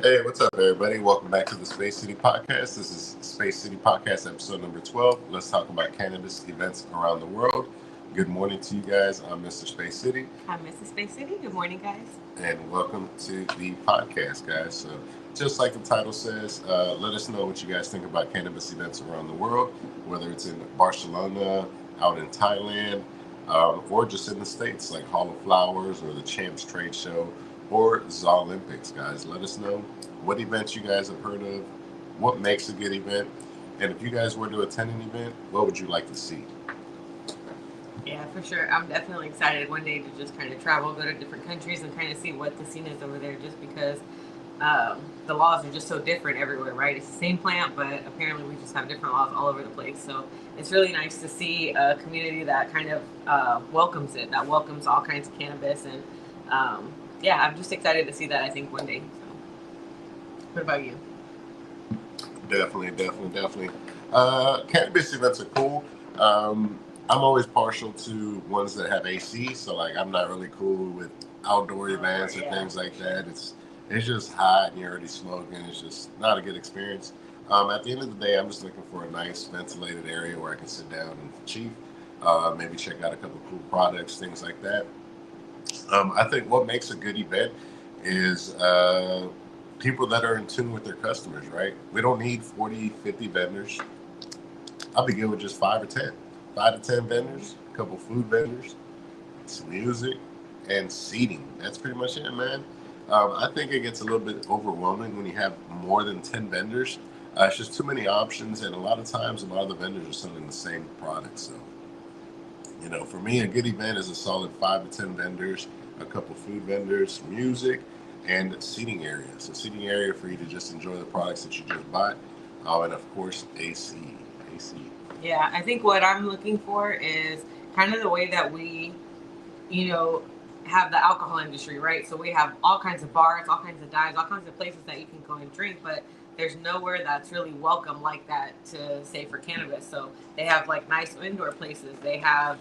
Hey, what's up, everybody? Welcome back to the Space City Podcast. This is Space City Podcast, episode number 12. Let's talk about cannabis events around the world. Good morning to you guys. I'm Mr. Space City. I'm Mrs. Space City. Good morning, guys. And welcome to the podcast, guys. So, just like the title says, let us know what you guys think about cannabis events around the world, whether it's in Barcelona, out in Thailand, or just in the States, like Hall of Flowers or the Champs Trade Show or Olympics, guys. Let us know what events you guys have heard of, what makes a good event, and if you guys were to attend an event, what would you like to see? Yeah, for sure. I'm definitely excited one day to just kind of travel, go to different countries, and kind of see what the scene is over there, just because the laws are just so different everywhere, right? It's the same plant, but apparently we just have different laws all over the place. So it's really nice to see a community that kind of welcomes it, that welcomes all kinds of cannabis. And yeah, I'm just excited to see that, I think, one day. So, what about you? Definitely. Cannabis events are cool. I'm always partial to ones that have AC, so like I'm not really cool with outdoor events or things like that. It's just hot and you're already smoking. It's just not a good experience. At the end of the day, I'm just looking for a nice ventilated area where I can sit down and chief, maybe check out a couple cool products, things like that. I think what makes a good event is people that are in tune with their customers, right? We don't need 40, 50 vendors. I'll be good with just 5 or 10. 5 to 10 vendors, a couple food vendors, some music, and seating. That's pretty much it, man. I think it gets a little bit overwhelming when you have more than 10 vendors. It's just too many options, and a lot of times, a lot of the vendors are selling the same product. So, for me, a good event is a solid 5 to 10 vendors, a couple food vendors, music, and seating area. So, seating area for you to just enjoy the products that you just bought, and of course, AC. Yeah, I think what I'm looking for is kind of the way that we, have the alcohol industry, right? So we have all kinds of bars, all kinds of dives, all kinds of places that you can go and drink, but there's nowhere that's really welcome like that to say for cannabis. So they have like nice indoor places. They have,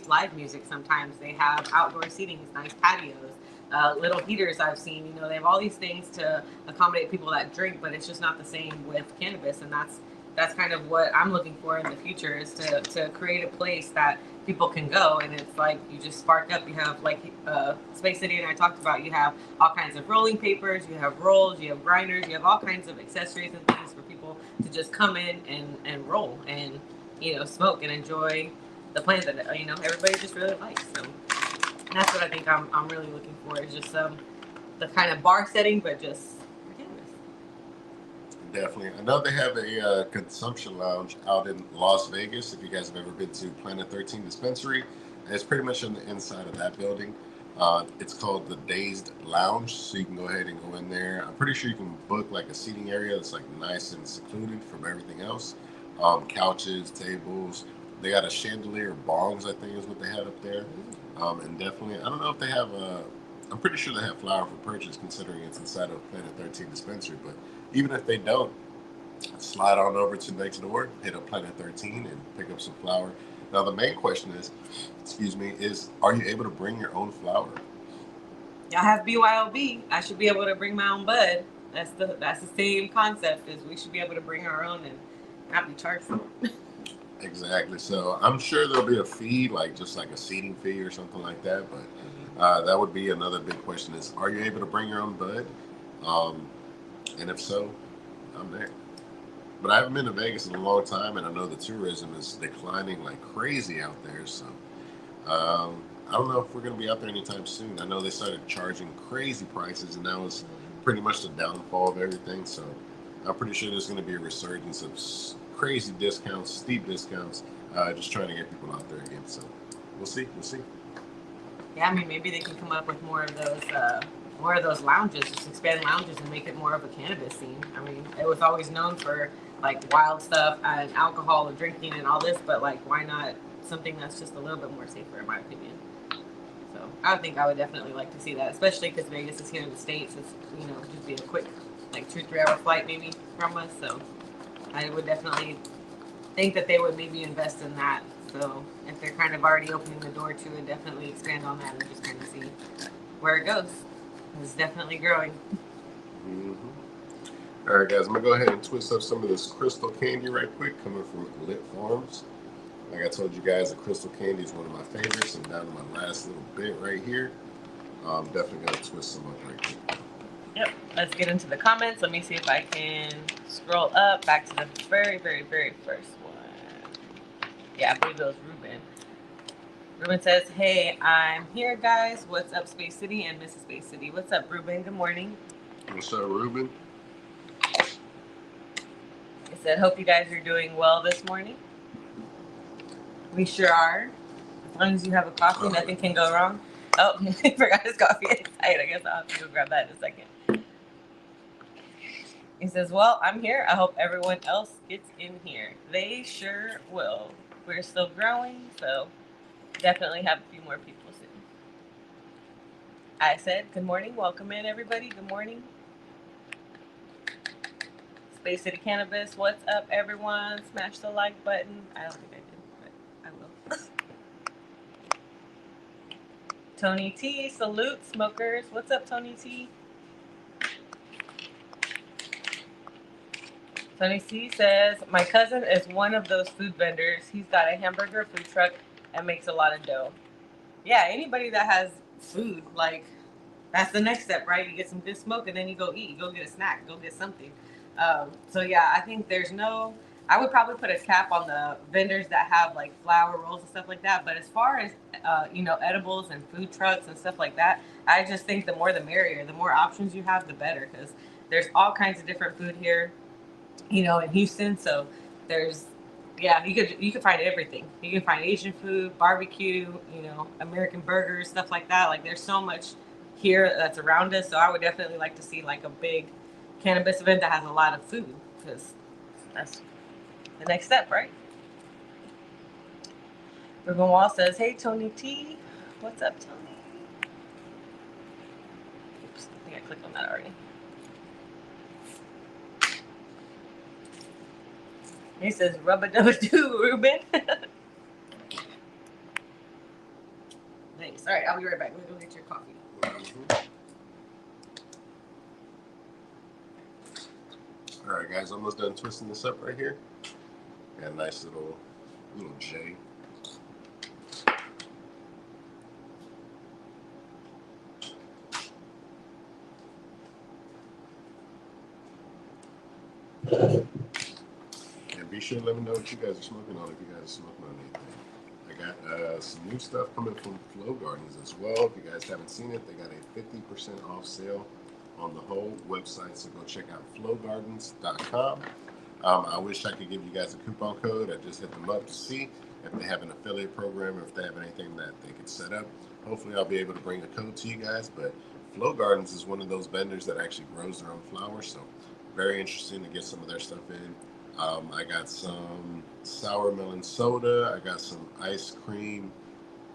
live music sometimes. They have outdoor seating, nice patios, little heaters I've seen. They have all these things to accommodate people that drink, but it's just not the same with cannabis. And that's kind of what I'm looking for in the future, is to create a place that people can go, and it's like you just spark up. You have, like Space City and I talked about, you have all kinds of rolling papers, you have rolls, you have grinders, you have all kinds of accessories and things for people to just come in and roll and smoke and enjoy the plant that everybody just really likes. So that's what I think I'm really looking for, is just the kind of bar setting, but just Definitely. I know they have a consumption lounge out in Las Vegas. If you guys have ever been to Planet 13 Dispensary, it's pretty much on the inside of that building. It's called the Dazed Lounge, so you can go ahead and go in there. I'm pretty sure you can book like a seating area that's like nice and secluded from everything else. Couches, tables. They got a chandelier, bongs, I think is what they had up there. And definitely, I don't know if they have I'm pretty sure they have flower for purchase, considering it's inside of Planet 13 Dispensary, but even if they don't, slide on over to next door, hit up Planet 13 and pick up some flower. Now, the main question is, are you able to bring your own flower? I have BYOB. I should be able to bring my own bud. That's the same concept, is we should be able to bring our own and not be charged for it. Exactly. So I'm sure there'll be a fee, just like a seating fee or something like that. But that would be another big question: is, are you able to bring your own bud? And if so, I'm there. But I haven't been to Vegas in a long time, and I know the tourism is declining like crazy out there. So I don't know if we're going to be out there anytime soon. I know they started charging crazy prices, and now it's pretty much the downfall of everything. So I'm pretty sure there's going to be a resurgence of crazy discounts, steep discounts, just trying to get people out there again. So we'll see. Yeah, I mean, maybe they can come up with more of those lounges, just expand lounges and make it more of a cannabis scene. I mean, it was always known for like wild stuff and alcohol and drinking and all this, but like, why not something that's just a little bit more safer, in my opinion? So I would definitely like to see that, especially because Vegas is here in the States. It's just be a quick like 2-3 hour flight maybe from us. So I would definitely think that they would maybe invest in that. So if they're kind of already opening the door to it, definitely expand on that and just kind of see where it goes. It's definitely growing. Mm-hmm. All right, guys, I'm going to go ahead and twist up some of this crystal candy right quick, coming from Lit Farms. Like I told you guys, the crystal candy is one of my favorites. And down to my last little bit right here, I'm definitely going to twist some up right quick. Yep. Let's get into the comments. Let me see if I can scroll up back to the very, very, very first one. Yeah, I believe it was Ruben. Ruben says, hey, I'm here, guys. What's up, Space City and Mrs. Space City? What's up, Ruben? Good morning. What's up, Ruben? He said, hope you guys are doing well this morning. We sure are. As long as you have a coffee, nothing can go wrong. Oh, he forgot his coffee inside. I guess I'll have to go grab that in a second. He says, well, I'm here. I hope everyone else gets in here. They sure will. We're still growing, so definitely have a few more people soon. I said, good morning. Welcome in, everybody. Good morning. Space City Cannabis. What's up, everyone? Smash the like button. I don't think I did, but I will. Tony T, salute, smokers. What's up, Tony T? Tony C says, my cousin is one of those food vendors. He's got a hamburger food truck and makes a lot of dough. Yeah, anybody that has food, like, that's the next step, right? You get some good smoke and then you go eat. You go get a snack. Go get something. So, yeah, I think I would probably put a cap on the vendors that have, like, flour rolls and stuff like that. But as far as, edibles and food trucks and stuff like that, I just think the more the merrier. The more options you have, the better. Because there's all kinds of different food here, in Houston. So you could find everything. You can find Asian food, barbecue, American burgers, stuff like that. Like there's so much here that's around us. So I would definitely like to see like a big cannabis event that has a lot of food, because that's the next step, right? Ruben Wall says, hey, Tony T. What's up, Tony? Oops, I think I clicked on that already. He says, rubba-dubba-doo, Ruben. Thanks. All right, I'll be right back. Let me go get your coffee. Mm-hmm. All right, guys, almost done twisting this up right here. Got a nice little J. And be sure to let me know what you guys are smoking on, if you guys are smoking on anything. I got some new stuff coming from Flow Gardens as well. If you guys haven't seen it, they got a 50% off sale on the whole website, so go check out flowgardens.com. I wish I could give you guys a coupon code. I just hit them up to see if they have an affiliate program or if they have anything that they could set up. Hopefully I'll be able to bring a code to you guys, but Flow Gardens is one of those vendors that actually grows their own flowers, so very interesting to get some of their stuff in. I got some sour melon soda. I got some ice cream,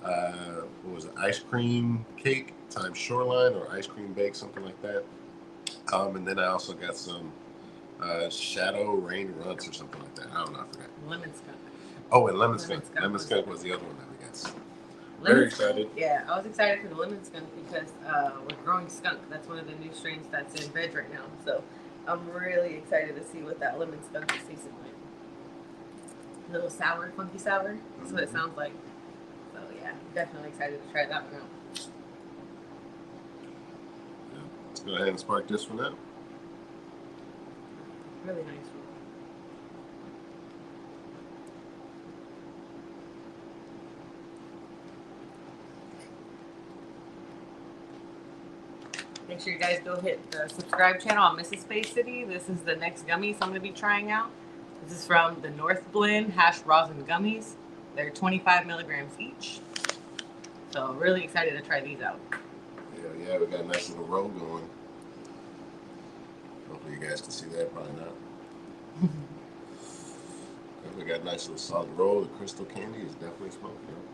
ice cream cake times shoreline, or ice cream bake, something like that. And then I also got some shadow rain runs or something like that. I don't know, I forgot. Lemon skunk. Oh, and lemon skunk. Lemon skunk was the other one that we got. Very excited. Yeah, I was excited for the lemon skunk because we're growing skunk. That's one of the new strains that's in veg right now. So I'm really excited to see what that lemon skunk is tasting like. A little sour, funky sour. That's what it sounds like. So yeah, definitely excited to try that one out. Yeah. Let's go ahead and spark this one up. Really nice. Make sure you guys go hit the subscribe channel on Mrs. Space City. This is the next gummies I'm going to be trying out. This is from the North Blend Hash Rosin Gummies. They're 25 milligrams each. So really excited to try these out. Yeah, we got a nice little roll going. Hopefully you guys can see that, probably not. We got a nice little solid roll. The crystal candy is definitely smoking up.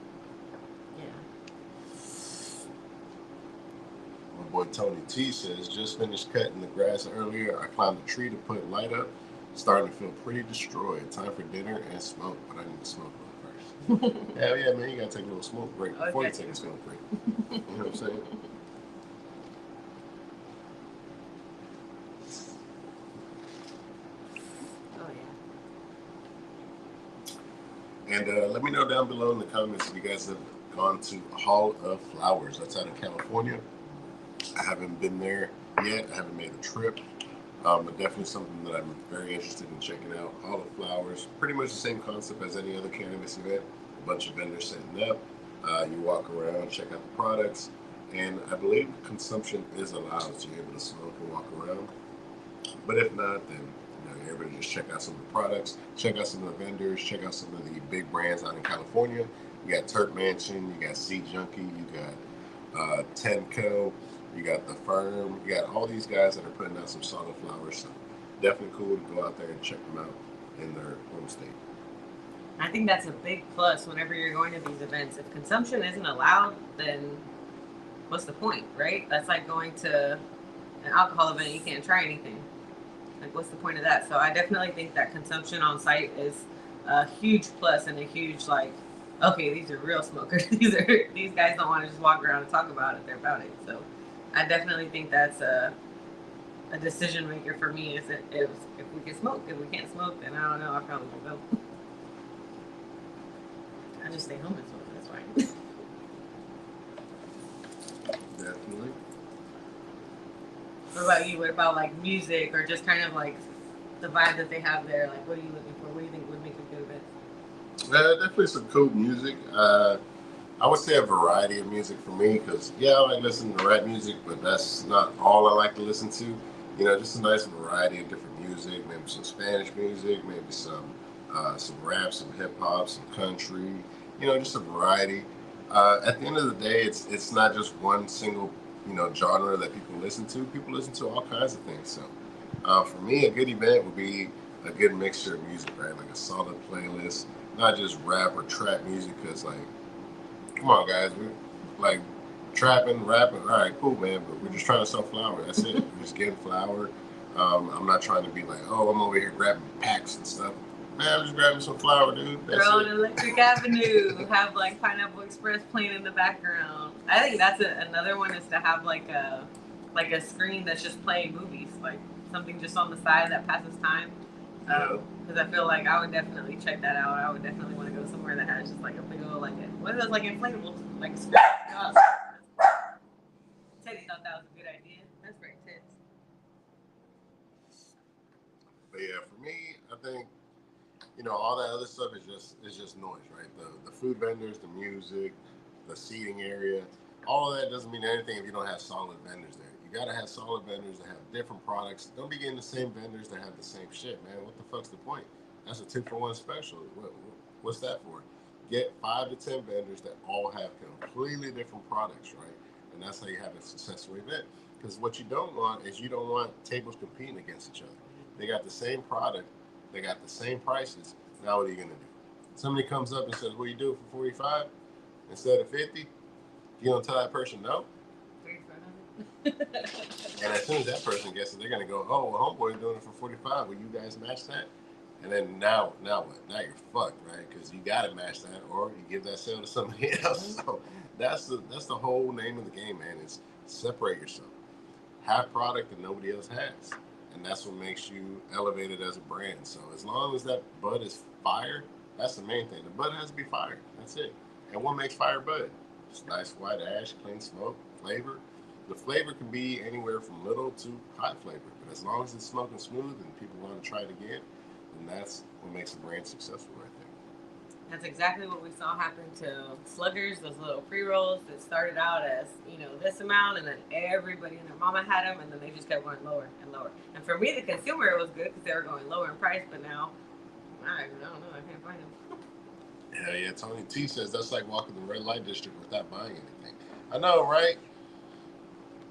My boy Tony T says, just finished cutting the grass earlier. I climbed a tree to put light up. Starting to feel pretty destroyed. Time for dinner and smoke, but I need to smoke one first. Hell yeah, man, you gotta take a little smoke break before you take a smoke break. You know what I'm saying? And let me know down below in the comments if you guys have gone to Hall of Flowers. That's out in California. I haven't been there yet. I haven't made a trip. But definitely something that I'm very interested in checking out. Hall of Flowers, pretty much the same concept as any other cannabis event. A bunch of vendors setting up. You walk around, check out the products, and I believe consumption is allowed, so you're able to smoke and walk around. But if not, then you're able to just check out some of the products, check out some of the vendors, check out some of the big brands out in California. You got Turk Mansion, you got Sea Junkie, you got Tenco, you got The Firm, you got all these guys that are putting out some solid flowers. So definitely cool to go out there and check them out in their home state. I think that's a big plus whenever you're going to these events. If consumption isn't allowed, then what's the point, right? That's like going to an alcohol event, you can't try anything. Like, what's the point of that? So I definitely think that consumption on site is a huge plus and a huge, like, okay, these are real smokers. These guys don't want to just walk around and talk about it. They're about it. So I definitely think that's a decision maker for me. Is that if we can smoke, if we can't smoke, then I don't know. I probably won't go. I just stay home and smoke. That's fine. Definitely. What about you? What about like music or just kind of like the vibe that they have there? Like, what are you looking for? What do you think would make a good event? Definitely some cool music. I would say a variety of music for me because, yeah, I like listening to rap music, but that's not all I like to listen to. You know, just a nice variety of different music, maybe some Spanish music, maybe some rap, some hip hop, some country, you know, just a variety. At the end of the day, it's not just one single, genre that people listen to. People listen to all kinds of things. So for me, a good event would be a good mixture of music, right? Like a solid playlist, not just rap or trap music, because like, come on, guys, we like trapping, rapping. All right, cool, man. But we're just trying to sell flour. That's it. We're just getting flour. I'm not trying to be like, oh, I'm over here grabbing packs and stuff. Man, I'm just grabbing some flour, dude. That's Throw an it. Electric Avenue. Have like Pineapple Express playing in the background. I think that's another one is to have like a screen that's just playing movies, like something just on the side that passes time. Because I feel like I would definitely check that out. I would definitely want to go somewhere that has just like a big old what are those like inflatables, like a screen. Teddy thought that was a good idea. That's great, Ted. But yeah, for me, I think all that other stuff is just noise, right? The food vendors, the music, the seating area, all of that doesn't mean anything if you don't have solid vendors there. You gotta have solid vendors that have different products. Don't be getting the same vendors that have the same shit, man. What the fuck's the point? That's a 2-for-1 special. What's that for? Get 5 to 10 vendors that all have completely different products, right? And that's how you have a successful event. Because what you don't want is you don't want tables competing against each other. They got the same product, they got the same prices. Now what are you gonna do? Somebody comes up and says, "What do you do for 45 instead of 50?" You gonna tell that person no? And as soon as that person gets it, they're gonna go, "Oh, well, homeboy's doing it for 45. Will you guys match that?" And then now what? Now you're fucked, right? Because you gotta match that, or you give that sale to somebody else. So that's the whole name of the game, man. Is separate yourself. Have product that nobody else has, and that's what makes you elevated as a brand. So as long as that bud is fire, that's the main thing. The bud has to be fire. That's it. And what makes fire bud? Just nice white ash, clean smoke, flavor. The flavor can be anywhere from little to hot flavor, but as long as it's smoking smooth and people want to try it again, then that's what makes a brand successful right there. That's exactly what we saw happen to Sluggers, those little pre-rolls that started out as, this amount, and then everybody and their mama had them, and then they just kept going lower and lower. And for me, the consumer, it was good because they were going lower in price, but now, I don't know, I can't find them. Hell yeah, Tony T says that's like walking the red light district without buying anything. I know, right?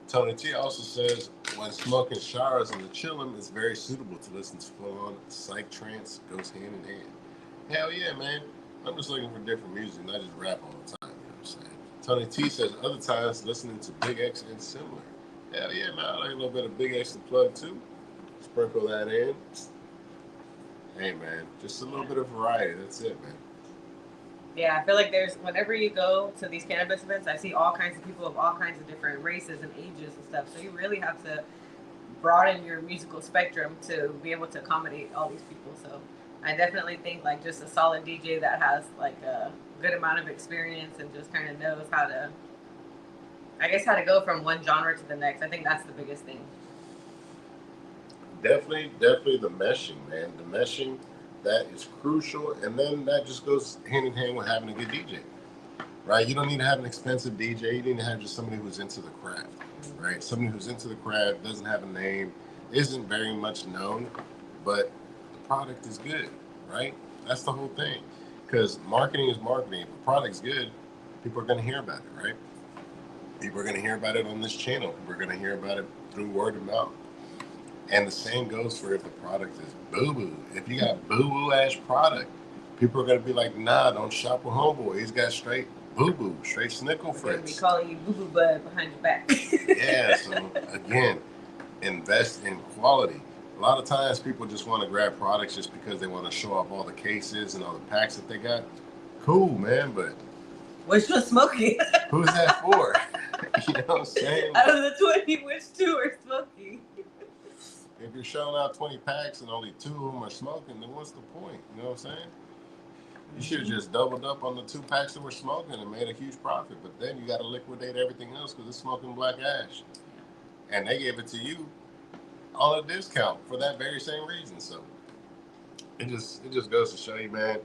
Tony T also says when smoking showers and the chilling is very suitable to listen to full-on psych trance, goes hand in hand. Hell yeah, man. I'm just looking for different music, not just rap all the time, you know what I'm saying? Tony T says other times listening to Big X and similar. Hell yeah, man. I like a little bit of Big X to plug too. Sprinkle that in. Hey, man, just a little bit of variety. That's it, man. Yeah, I feel like whenever you go to these cannabis events, I see all kinds of people of all kinds of different races and ages and stuff. So you really have to broaden your musical spectrum to be able to accommodate all these people. So I definitely think like just a solid DJ that has like a good amount of experience and just kind of knows how to, I guess, how to go from one genre to the next. I think that's the biggest thing. Definitely the meshing, man. The meshing, that is crucial, and then that just goes hand in hand with having a good DJ, right? You don't need to have an expensive DJ. You need to have just somebody who's into the craft, right? Somebody who's into the craft, doesn't have a name, isn't very much known, but the product is good, right? That's the whole thing. Because marketing is marketing. If the product's good, people are going to hear about it, right? People are going to hear about it on this channel. We're going to hear about it through word of mouth. And the same goes for if the product is boo-boo. If you got boo-boo ass product, people are going to be like, nah, don't shop with homeboy. He's got straight boo-boo, straight snickle Friends. frets. Be calling you boo-boo bud behind your back. Yeah, so again, invest in quality. A lot of times people just want to grab products just because they want to show off all the cases and all the packs that they got. Cool, man, but which was smoking? Who's that for? You know what I'm saying? Out of the 20, which 2 are smoking? If you're shelling out 20 packs and only 2 of them are smoking, then what's the point? You know what I'm saying? You should have just doubled up on the 2 packs that were smoking and made a huge profit. But then you got to liquidate everything else because it's smoking black ash. And they gave it to you on a discount for that very same reason. So it just goes to show you, man,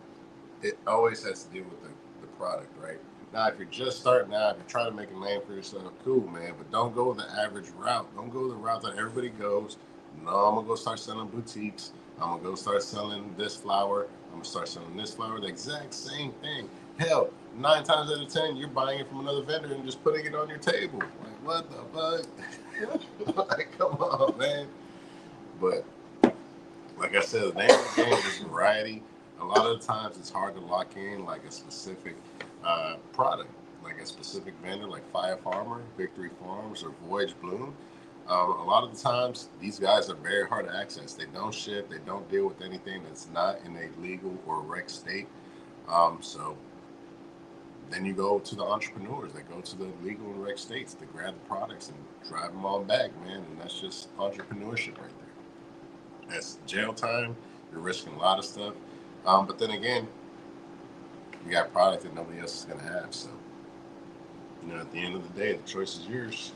it always has to do with the product, right? Now, if you're just starting out, if you're trying to make a name for yourself, cool, man. But don't go the average route. Don't go the route that everybody goes. No, I'm going to go start selling boutiques. I'm going to go start selling this flower. I'm going to start selling this flower. The exact same thing. Hell, 9 times out of 10, you're buying it from another vendor and just putting it on your table. Like, what the fuck? Like, come on, man. But, like I said, the name of the game is variety. A lot of the times it's hard to lock in like a specific product, like a specific vendor, like Fire Farmer, Victory Farms, or Voyage Bloom. A lot of the times, these guys are very hard to access. They don't ship. They don't deal with anything that's not in a legal or rec state. So then you go to the entrepreneurs that go to the legal and rec states to grab the products and drive them on back, man. And that's just entrepreneurship right there. That's jail time. You're risking a lot of stuff. But then again, you got product that nobody else is going to have. So, you know, at the end of the day, the choice is yours.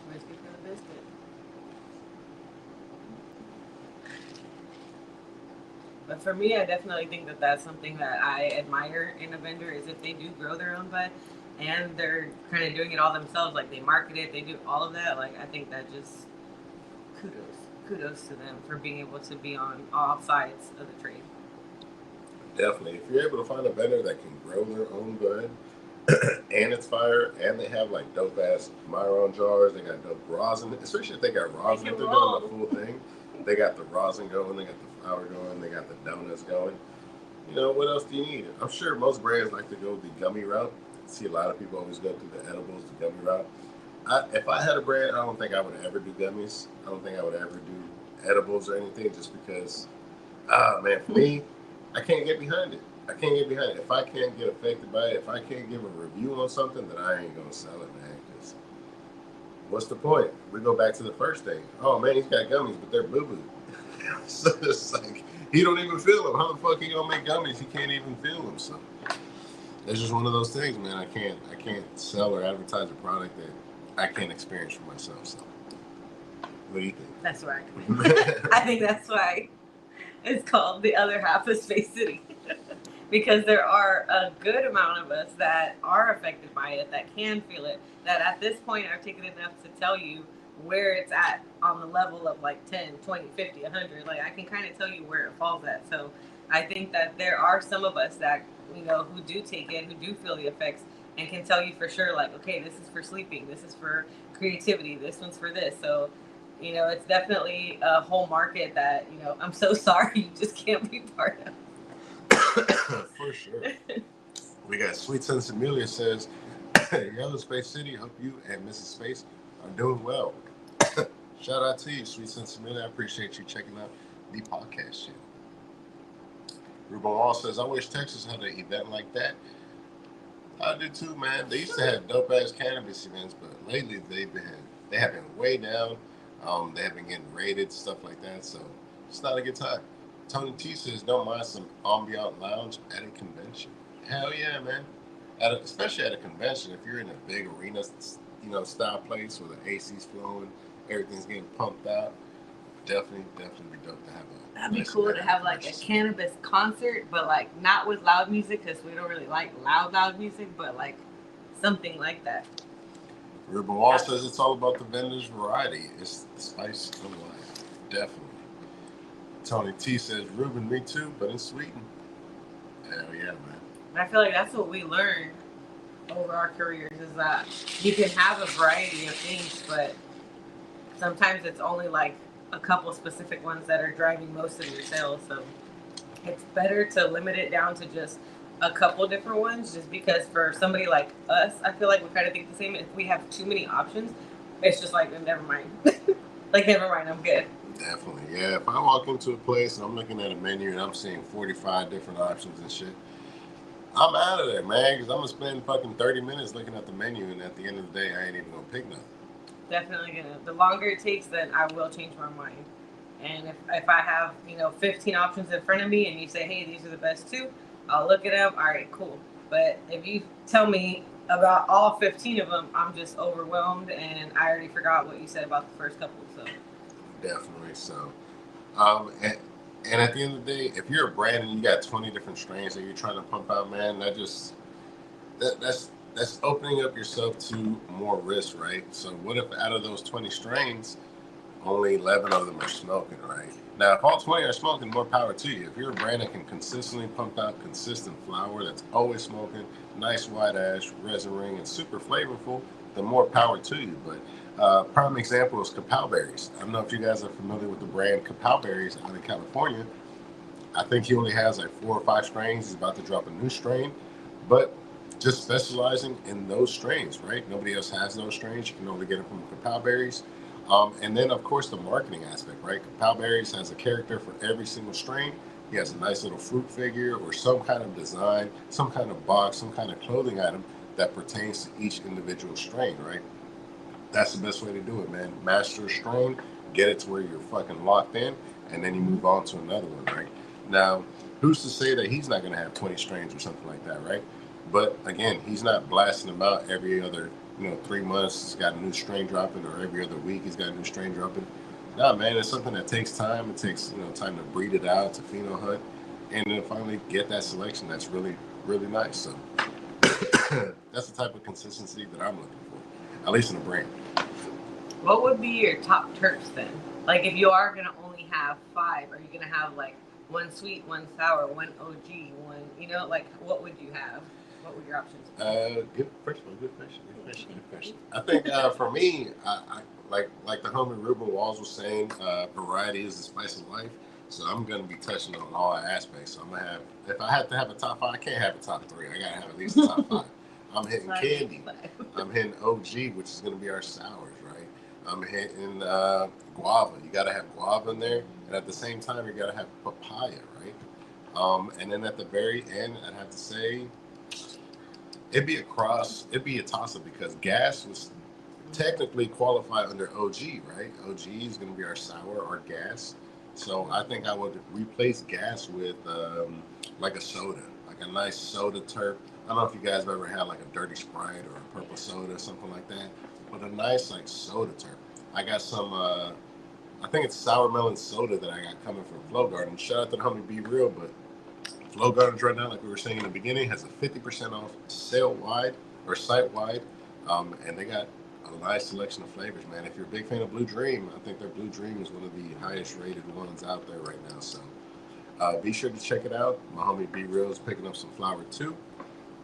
But for me, I definitely think that that's something that I admire in a vendor is if they do grow their own bud and they're kind of doing it all themselves, like they market it, they do all of that. Like, I think that just kudos to them for being able to be on all sides of the trade. Definitely. If you're able to find a vendor that can grow their own bud and it's fire and they have like dope ass Myron jars, they got dope rosin, especially if they got rosin, if they're doing the full thing. They got the rosin going, they got the flour going, they got the donuts going. You know, what else do you need? I'm sure most brands like to go the gummy route. I see a lot of people always go through the edibles, the gummy route. If I had a brand, I don't think I would ever do gummies. I don't think I would ever do edibles or anything just because, man, for me, I can't get behind it. I can't get behind it. If I can't get affected by it, if I can't give a review on something, then I ain't going to sell it, man. Because what's the point? We go back to the first thing. Oh, man, he's got gummies, but they're boo-boo. So it's like, he don't even feel them. How the fuck he going to make gummies? He can't even feel them. So it's just one of those things, man. I can't sell or advertise a product that I can't experience for myself. So what do you think? That's right. I think that's why it's called the other half of Space City. Because there are a good amount of us that are affected by it, that can feel it, that at this point are taken enough to tell you where it's at on the level of like 10, 20, 50, 100. Like, I can kind of tell you where it falls at. So I think that there are some of us that, you know, who do take it, who do feel the effects and can tell you for sure, like, okay, this is for sleeping, this is for creativity, this one's for this. So, you know, it's definitely a whole market that, you know, I'm so sorry you just can't be part of. For sure. We got Sweet Sense Amelia says, Yellow Space City, hope you and Mrs. Space are doing well. Shout out to you, Sweet Sense Amelia. I appreciate you checking out the podcast channel. Ruben Wall says, I wish Texas had an event like that. I do too, man. They used to have dope ass cannabis events, but lately they have been way down. They have been getting raided, stuff like that. So it's not a good time. Tony T says, don't mind some ambient lounge at a convention. Hell yeah, man. Especially at a convention, if you're in a big arena, style place where the AC's flowing, everything's getting pumped out, definitely be dope to have a. That'd be cool to have like a cannabis concert, but like not with loud music because we don't really like loud music, but like something like that. Ruben Wall says it's all about the vendor's variety. It's the spice of life. Definitely. Tony T says, Ruben, me too, but in Sweden. Hell yeah, man. I feel like that's what we learned over our careers is that you can have a variety of things, but sometimes it's only like a couple specific ones that are driving most of your sales. So it's better to limit it down to just a couple different ones, just because for somebody like us, I feel like we kind of think the same. If we have too many options, it's just like, never mind. Like, never mind, I'm good. Definitely, yeah. If I walk into a place and I'm looking at a menu and I'm seeing 45 different options and shit, I'm out of there, man, because I'm going to spend fucking 30 minutes looking at the menu, and at the end of the day, I ain't even going to pick nothing. Definitely gonna. The longer it takes, then I will change my mind. And if I have 15 options in front of me, and you say, hey, these are the best two, I'll look at them. All right, cool. But if you tell me about all 15 of them, I'm just overwhelmed, and I already forgot what you said about the first couple. So definitely so. And at the end of the day, if you're a brand and you got 20 different strains that you're trying to pump out, man, that's opening up yourself to more risk, right? So what if out of those 20 strains, only 11 of them are smoking, right? Now, if all 20 are smoking, more power to you. If you're a brand that can consistently pump out consistent flower that's always smoking, nice white ash, resin ring, and super flavorful, then more power to you. But prime example is cacao berries. I don't know if you guys are familiar with the brand Cacao Berries out in California. I think he only has like 4 or 5 strains. He's about to drop a new strain, but just specializing in those strains, right? Nobody else has those strains. You can only get them from Cacao Berries. And then, of course, the marketing aspect, right? Cacao Berries has a character for every single strain. He has a nice little fruit figure or some kind of design, some kind of box, some kind of clothing item that pertains to each individual strain, right? That's the best way to do it, man. Master a strain, get it to where you're fucking locked in, and then you move on to another one, right? Now, who's to say that he's not going to have 20 strains or something like that, right? But again, he's not blasting them out every other 3 months. He's got a new strain dropping, or every other week he's got a new strain dropping. Nah, man, it's something that takes time. It takes time to breed it out, to pheno hunt, and then finally get that selection that's really, really nice. So that's the type of consistency that I'm looking for, at least in a brand. what would be your top terps then? Like, if you are gonna only have 5, are you gonna have like one sweet, one sour, one OG, one like what would you have? What would your options be? Good question. I think for me, I like the homie Ruben Walls was saying, variety is the spice of life. So I'm gonna be touching on all aspects. So I'm gonna have, if I have to have a top 5, I can't have a top 3. I gotta have at least a top 5. I'm hitting candy. I'm hitting OG, which is gonna be our sours, right? I'm hitting guava. You gotta have guava in there, and at the same time, you gotta have papaya, right? And then at the very end, I'd have to say, it'd be a toss-up because gas was technically qualified under OG, right? OG is going to be our sour, our gas. So I think I would replace gas with like a soda, like a nice soda terp. I don't know if you guys have ever had like a dirty Sprite or a purple soda or something like that, but a nice like soda terp. I got some, I think it's sour melon soda that I got coming from Flow Garden. Shout out to the homie Be Real, but Flow Gardens right now, like we were saying in the beginning, has a 50% off sale-wide or site-wide, and they got a nice selection of flavors, man. If you're a big fan of Blue Dream, I think their Blue Dream is one of the highest rated ones out there right now. So be sure to check it out. My homie B Real is picking up some flour too.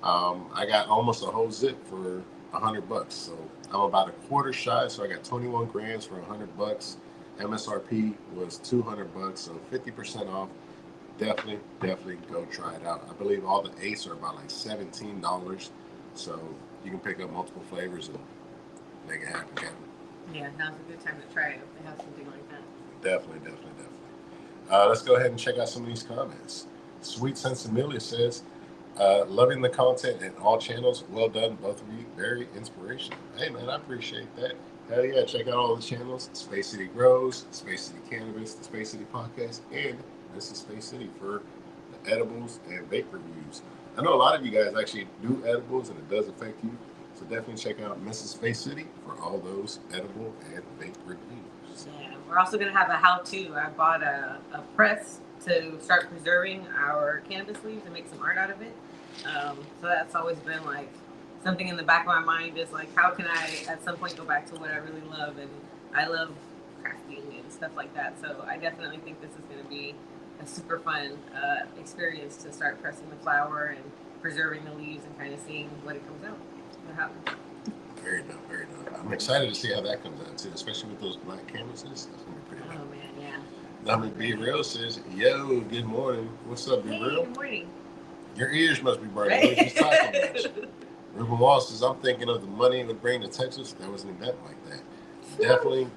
I got almost a whole zip for $100, so I'm about a quarter shy. So I got 21 grams for $100. MSRP was $200, so 50% off. Definitely go try it out. I believe all the eighths are about like $17, so you can pick up multiple flavors and make it happen, Kevin. Yeah, now's a good time to try it if they have something like that. Definitely. Let's go ahead and check out some of these comments. Sweet Sense Amelia says, loving the content in all channels. Well done, both of you. Very inspirational. Hey, man, I appreciate that. Hell yeah, check out all the channels. Space City Grows, Space City Cannabis, the Space City Podcast, and this is Space City for the edibles and vape reviews. I know a lot of you guys actually do edibles and it does affect you. So definitely check out Mrs. Space City for all those edible and vape reviews. Yeah, we're also going to have a how-to. I bought a press to start preserving our cannabis leaves and make some art out of it. So that's always been like something in the back of my mind is like, how can I at some point go back to what I really love? And I love crafting and stuff like that. So I definitely think this is going to be a super fun experience to start pressing the flower and preserving the leaves and kind of seeing what it comes out. What happens. Very dope, very dope. I'm excited to see how that comes out too, especially with those black canvases. That's gonna be pretty dope. Oh man, yeah. Dominic B. Real says, "Yo, good morning. What's up, B. Hey, Real? good morning. Your ears must be burning. What you talking about?" Ruben Wall says, "I'm thinking of the money it would bring to Texas. There was an event like that. Definitely.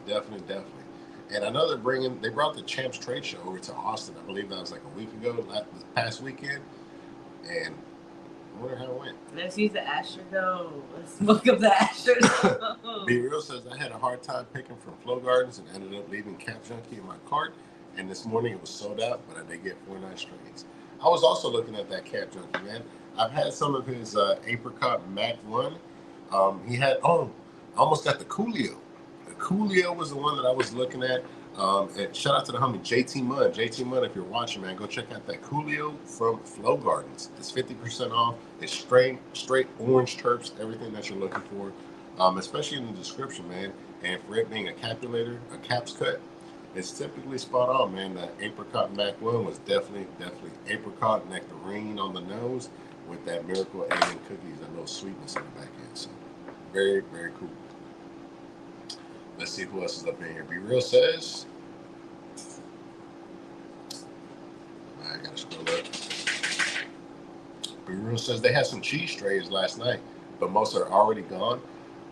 And I know they brought the Champs Trade Show over to Austin. I believe that was like a week ago, this past weekend. And I wonder how it went." Let's use the Astrodome. Let's smoke up the Astrodome. B Real says, "I had a hard time picking from Flow Gardens and ended up leaving Cap Junkie in my cart. And this morning it was sold out, but I did get 4 nice strains." I was also looking at that Cap Junkie, man. I've had some of his Apricot Mac 1. He had, I almost got the Coolio. The Coolio was the one that I was looking at. And shout out to the homie JT Mudd. JT Mudd, if you're watching, man, go check out that Coolio from Flow Gardens. It's 50% off. It's straight orange terps, everything that you're looking for, especially in the description, man. And for it being a capulator, a caps cut, it's typically spot on, man. The Apricot Mac 1 was definitely apricot nectarine on the nose with that Miracle Alien Cookies, that little sweetness on the back end. So very, very cool. Let's see who else is up in here. B Real says, I gotta scroll up. B Real says they had some cheese strays last night, but most are already gone.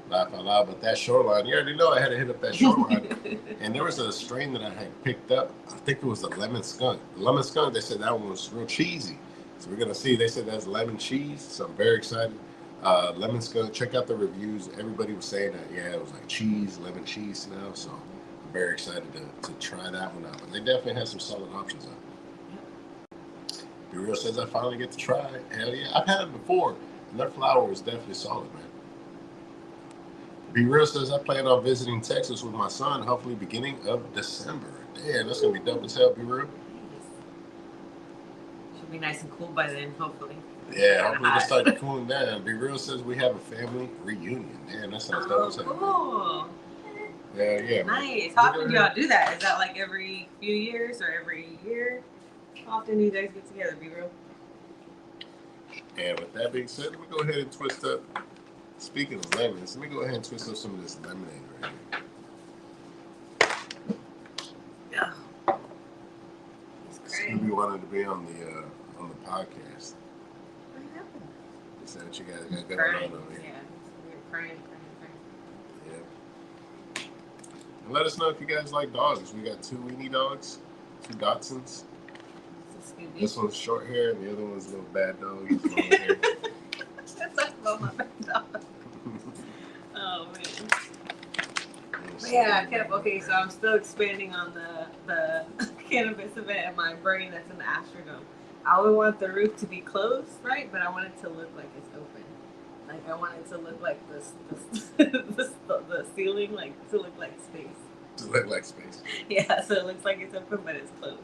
Laugh out loud, but that shoreline, you already know I had to hit up that shoreline. And there was a strain that I had picked up. I think it was the lemon skunk. The lemon skunk, they said that one was real cheesy. So we're gonna see. They said that's lemon cheese. So I'm very excited. Lemon skunk, check out the reviews. Everybody was saying that, yeah, it was like cheese, lemon cheese smell. So I'm very excited to try that one out. But they definitely have some solid options out. B Real says I finally get to try it. Hell yeah. I've had it before, and their flour was definitely solid, man. B Real says I plan on visiting Texas with my son, hopefully beginning of December. Damn, that's gonna be dope as hell, B Real. Should be nice and cool by then, hopefully. Yeah, hopefully it'll start cooling down. B Real says we have a family reunion. Damn, that sounds dope as hell. Cool. Yeah. Nice. How often do y'all do that? Is that like every few years or every year? How often do you guys get together, B Real? And with that being said, let me go ahead and twist up. Speaking of lemons, let me go ahead and twist up some of this lemonade right here. Yeah. Scooby wanted to be on the podcast. What happened? He said what you guys got going Crying. on over here. Yeah. We're crying. Yeah. And let us know if you guys like dogs. We got 2 weenie dogs, 2 Dachshunds. This one's short hair, and the other one's a little bad dog. He's long hair. That's like about my bad dog. Oh man. Yeah, okay, so I'm still expanding on the cannabis event at my brain that's in the Astrodome. I would want the roof to be closed, right? But I want it to look like it's open. Like I want it to look like the ceiling, like to look like space. To look like space. Yeah, so it looks like it's open, but it's closed.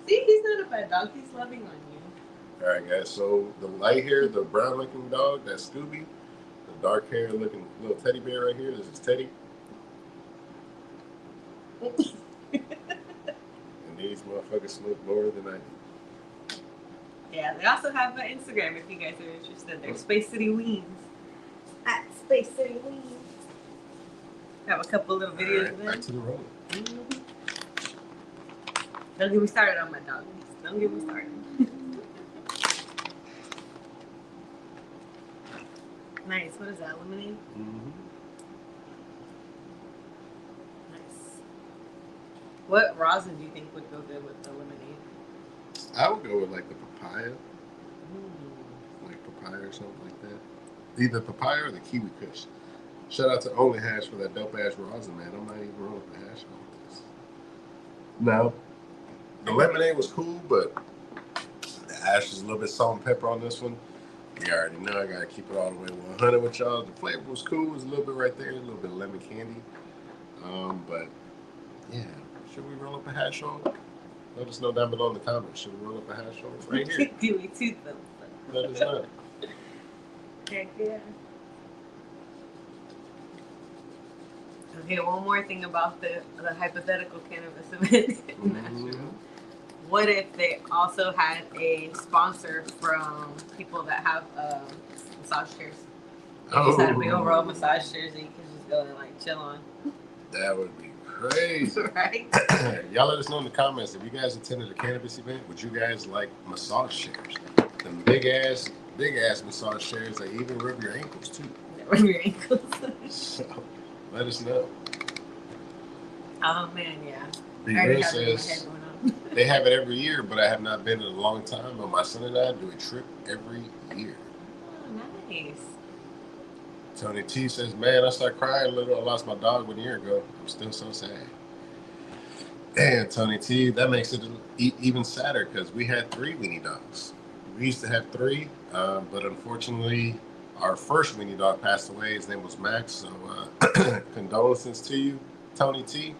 See, he's not a bad dog. He's loving on you. All right, guys. So the light hair, the brown-looking dog, that's Scooby. The dark hair looking little teddy bear right here, this is Teddy. And these motherfuckers smoke more than I do. Yeah, they also have an Instagram if you guys are interested. They're Space City Weens. At Space City Weens. Have a couple little videos of them. Back to the road. Mm-hmm. Don't get me started on my dogs. Don't get me started. Nice. What is that? Lemonade? Mm-hmm. Nice. What rosin do you think would go good with the lemonade? I would go with like the papaya. Like papaya or something like that. Either papaya or the kiwi kush. Shout out to Only Hash for that dope ass rosin, man. I'm not even wrong with the hash on this. Now, The lemonade was cool, but the ash is a little bit salt and pepper on this one. You already know I gotta keep it all the way 100 with y'all. The flavor was cool. It was a little bit right there, a little bit of lemon candy. But yeah, should we roll up a hash roll? Let us know down below in the comments. Should we roll up a hash roll right here? Do we too them? Let us know. Heck yeah. Okay, one more thing about the hypothetical cannabis event. Mm-hmm. What if they also had a sponsor from people that have massage chairs? They just had a big old row of massage chairs that you can just go and like chill on. That would be crazy. Right? Y'all let us know in the comments if you guys attended a cannabis event, would you guys like massage chairs? Them big ass massage chairs that even rub your ankles too. Rub your ankles. So let us know. Oh man, yeah. Real says they have it every year, but I have not been in a long time. But my son and I do a trip every year. Oh, nice. Tony T says, man, I started crying a little. I lost my dog 1 year ago. I'm still so sad. And Tony T, that makes it even sadder because we had 3 weenie dogs. We used to have 3, but unfortunately, our first weenie dog passed away. His name was Max. So condolences to you, Tony T.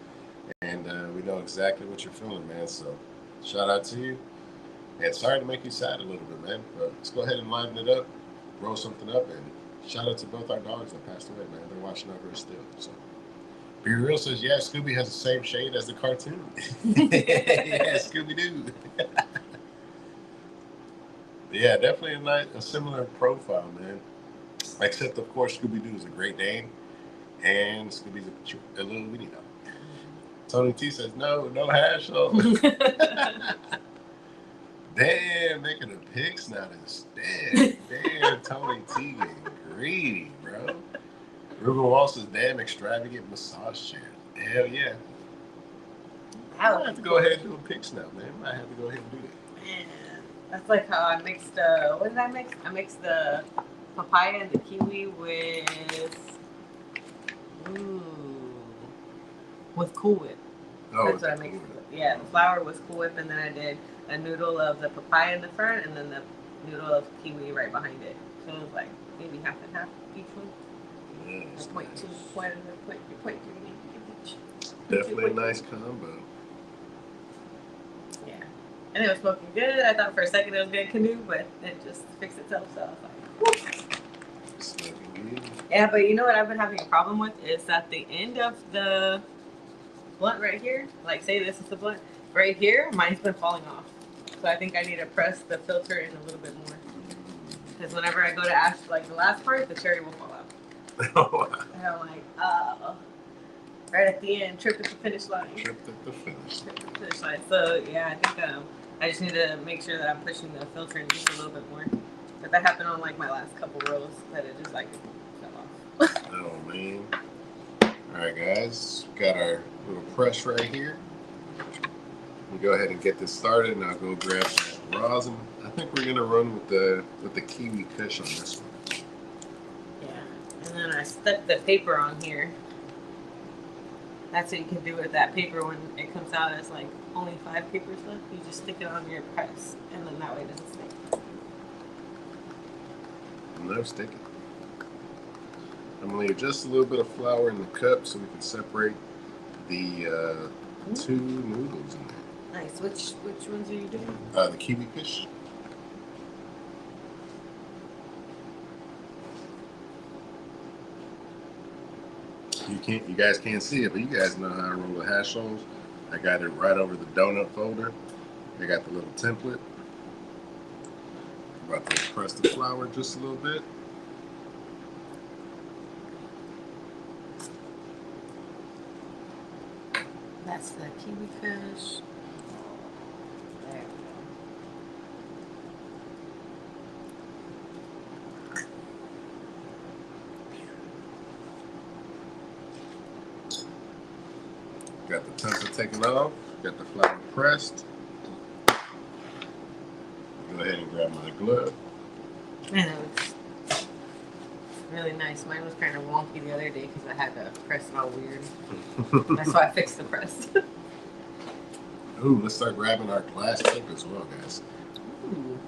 And we know exactly what you're feeling, man. So shout out to you. And sorry to make you sad a little bit, man. But let's go ahead and liven it up, roll something up, and shout out to both our dogs that passed away, man. They're watching over us still. So Be Real says, yeah, Scooby has the same shade as the cartoon. Yeah, Scooby-Doo. Yeah, definitely a similar profile, man. Except, of course, Scooby-Doo is a Great Dane, and Scooby's a little weenie dog. Tony T says, no hash on. Damn, making a pig snout instead. Damn, Tony T getting greedy, bro. Ruben Wall says, damn, extravagant massage chair. Hell yeah. I might have to go ahead and do a pig snout, man. I might have to go ahead and do that. Man, that's like how I mixed what did I mix? I mixed the papaya and the kiwi with Cool Whip. Oh, that's what I mixed. Yeah, the flour was Cool Whip, and then I did a noodle of the papaya in the front, and then the noodle of kiwi right behind it. So it was like maybe half and half each one. Yes, 0.2, 0.3 each. Definitely a nice combo. Yeah, and it was smoking good. I thought for a second it was good canoe, but it just fixed itself. So I was like, whoo. Smoking good. Yeah, but you know what I've been having a problem with is at the end of the blunt right here, like say this is the blunt, right here, mine's been falling off. So I think I need to press the filter in a little bit more. Because whenever I go to ash, like the last part, the cherry will fall out. And I'm like, oh. Right at the end, trip at the finish line. Trip at the finish line. So yeah, I think I just need to make sure that I'm pushing the filter in just a little bit more. But that happened on like my last couple rows that it just like fell off. Oh man. Alright guys, got our little press right here. We'll go ahead and get this started and I'll go grab that rosin. I think we're gonna run with the kiwi kush on this one. Yeah. And then I stuck the paper on here. That's what you can do with that paper when it comes out as like only 5 papers left. You just stick it on your press and then that way it doesn't stick. No sticking. I'm gonna leave just a little bit of flour in the cup so we can separate the 2 noodles in there. Nice. Which ones are you doing? The kiwi kush. You guys can't see it, but you guys know how I roll the hash rolls. I got it right over the donut folder. I got the little template. I'm about to press the flour just a little bit. That's the kiwi kush. There we go. Got the template taken off. Got the flour pressed. Go ahead and grab my glove. Man, that looks really nice. Mine was kind of wonky the other day because I had to press it all weird. That's why I fixed the press. Ooh, let's start grabbing our glass tip as well, guys. Ooh.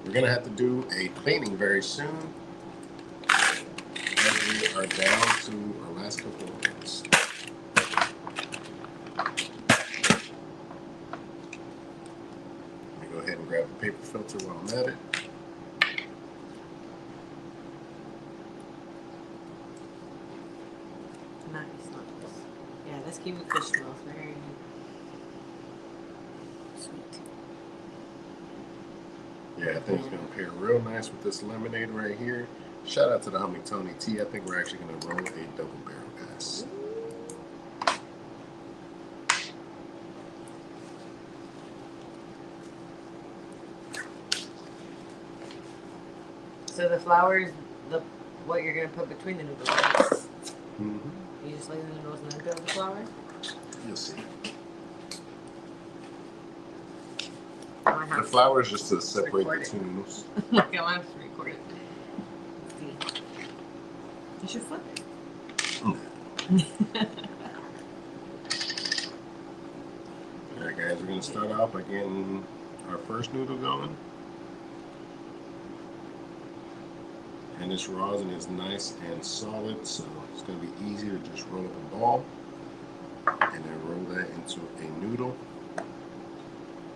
We're gonna have to do a cleaning very soon, as we are down to our last couple of minutes. Let me go ahead and grab the paper filter while I'm at it. Nice. Yeah, this kiwi fish smells very sweet. Yeah, I think it's gonna pair real nice with this lemonade right here. Shout out to the homie Tony T. I think we're actually gonna roll a double barrel, guys. So the flour is what you're gonna put between the noodles. Mm-hmm. You just lay the noodles and then build the flour. You'll see. The flour is just to separate the two noodles. Okay, I want to record it. Let's see. You should flip it. Alright guys, we're going to start off by getting our first noodle going. And this rosin is nice and solid, so it's going to be easy to just roll the ball and then roll that into a noodle.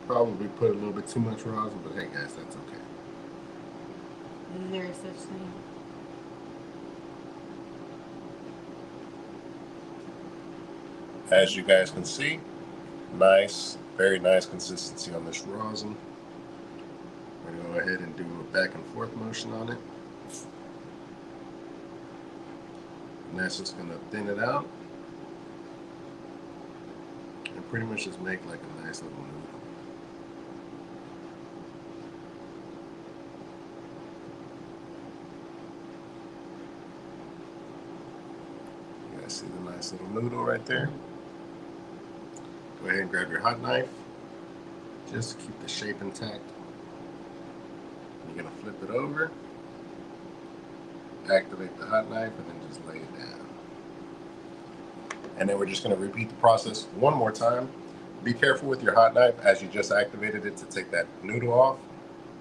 Probably put a little bit too much rosin, but hey guys, that's okay. Is there such thing? As you guys can see, nice, very nice consistency on this rosin. We're going to go ahead and do a back and forth motion on it. And that's just going to thin it out and pretty much just make like a nice little noodle. You guys see the nice little noodle right there? Go ahead and grab your hot knife just to keep the shape intact. You're going to flip it over, activate the hot knife, and then just lay it down. And then we're just going to repeat the process one more time. Be careful with your hot knife as you just activated it to take that noodle off.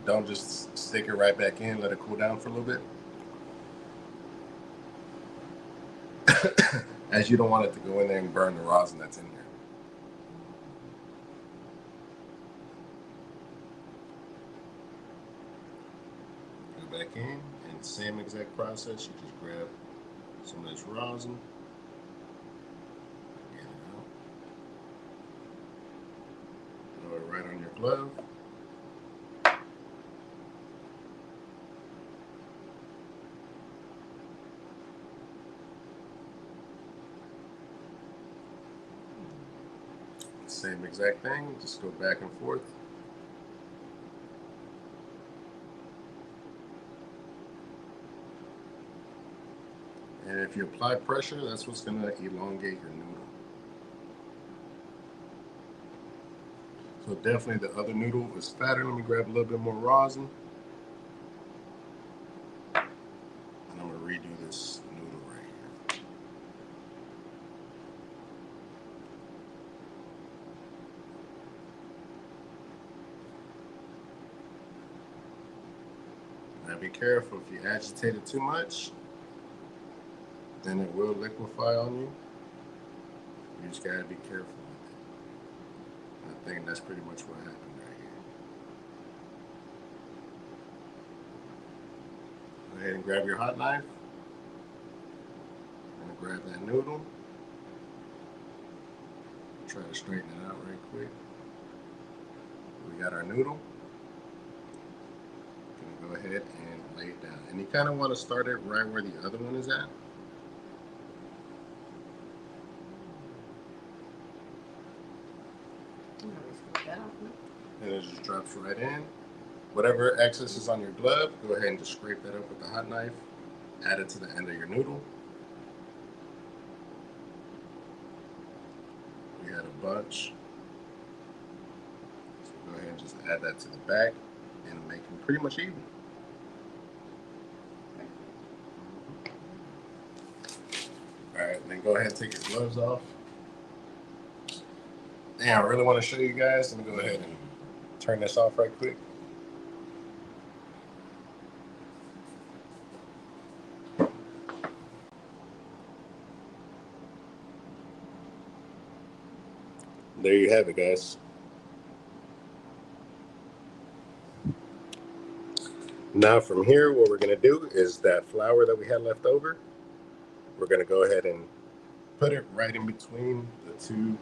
Don't just stick it right back in, let it cool down for a little bit. As you don't want it to go in there and burn the rosin that's in there. Go back in, and same exact process. You just grab some of this rosin. Get it out. Throw it right on your glove. Same exact thing, just go back and forth. And if you apply pressure, that's what's going to elongate your noodle. So definitely the other noodle is fatter. Let me grab a little bit more rosin. And I'm going to redo this noodle right here. Now be careful, if you agitate it too much, then it will liquefy on you. You just gotta be careful with it. I think that's pretty much what happened right here. Go ahead and grab your hot knife. And grab that noodle. Try to straighten it out right quick. We got our noodle. Go ahead and lay it down. And you kind of want to start it right where the other one is at. And it just drops right in. Whatever excess is on your glove, go ahead and just scrape that up with the hot knife. Add it to the end of your noodle. We had a bunch. So go ahead and just add that to the back and make them pretty much even. Alright, then go ahead and take your gloves off. Damn, I really want to show you guys. Let me go ahead and turn this off right quick. There you have it, guys. Now from here, what we're going to do is that flour that we had left over, we're going to go ahead and put it right in between the two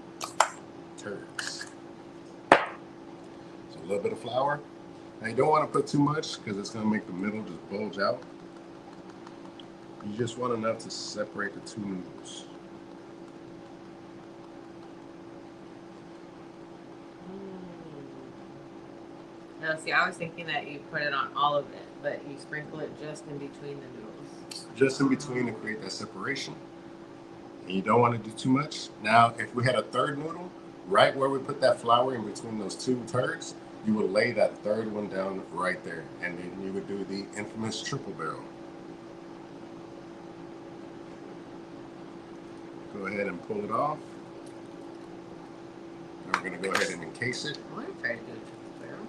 turds. So a little bit of flour. Now you don't want to put too much because it's going to make the middle just bulge out. You just want enough to separate the two noodles. No, see, I was thinking that you put it on all of it, but you sprinkle it just in between the noodles. Just in between to create that separation. And you don't want to do too much. Now, if we had a third noodle, right where we put that flour in between those two turds, you would lay that third one down right there. And then you would do the infamous triple barrel. Go ahead and pull it off. And we're going to go ahead and encase it. I want to try to do a triple barrel.